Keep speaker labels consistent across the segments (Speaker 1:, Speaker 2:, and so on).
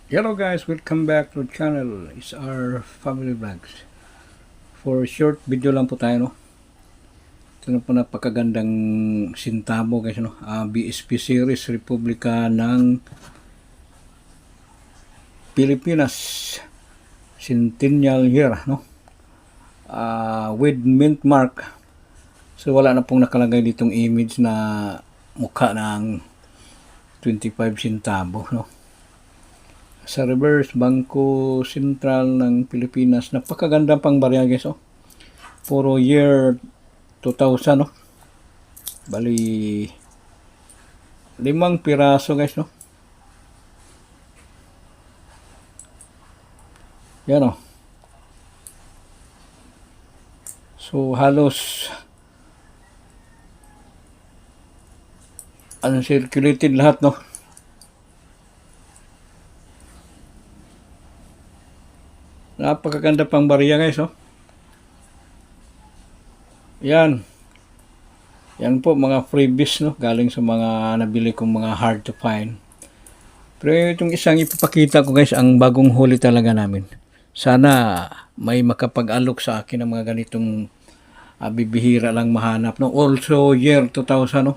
Speaker 1: Hello guys, welcome back to the channel. It's our family vlogs. For short video lang po tayo, no? Ito na po napakagandang sintabo guys, no? BSP series Republika ng Pilipinas Centennial Year, no? With mint mark. So wala na pong nakalagay ditong image na mukha ng 25 centavo, no? Sa reverse, Bangko Sentral ng Pilipinas. Napakagandang pang barya guys, oh. Puro year 2000, no? Bali, 5 piraso guys, no? Yan, oh. So, halos uncirculated lahat, no? Napakaganda pang barya guys, oh. Yan. Yan po mga freebies, no? Galing sa mga nabili kong mga hard to find. Pero itong isang ipapakita ko guys, ang bagong huli talaga namin. Sana may makapag-alok sa akin ng mga ganitong bibihira lang mahanap, no? Also year 2000, no?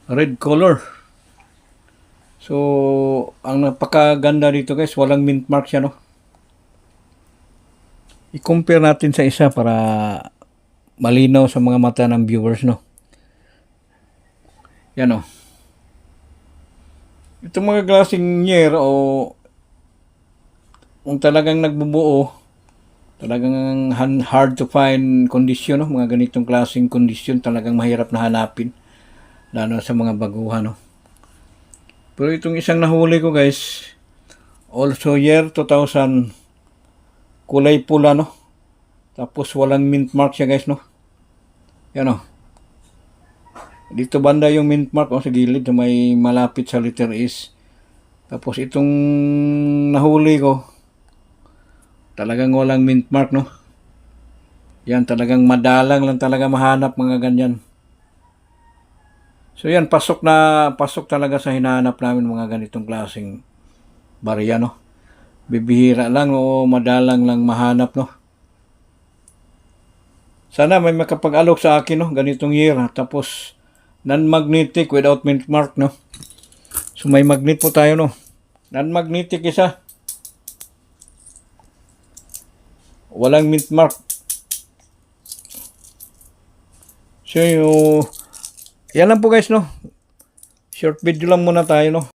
Speaker 1: Red color. So, ang napakaganda dito guys, walang mint mark siya, no? I-compare natin sa isa para malinaw sa mga mata ng viewers, no? Yan, no? Itong mga klaseng year o kung talagang nagbubuo, talagang hard to find condition, no? Mga ganitong klaseng condition, talagang mahirap na hanapin, lalo sa mga baguhan, no? Pero itong isang nahuli ko guys, also year 2000, kulay pula, no? Tapos walang mint mark siya guys, no? Yan, no? Dito banda yung mint mark, sa gilid, may malapit sa letter S. Tapos itong nahuli ko, talagang walang mint mark, no? Yan, talagang madalang lang talaga mahanap mga ganyan. So yan, pasok talaga sa hinahanap namin mga ganitong klaseng barya, no? Bibihira lang o madalang lang mahanap, no? Sana may makapag-alok sa akin, no? Ganitong year, ha? Tapos non-magnetic without mint mark, no? So may magnet po tayo, no? Non-magnetic isa. Walang mint mark. So yan lang po guys, no? Short video lang muna tayo, no?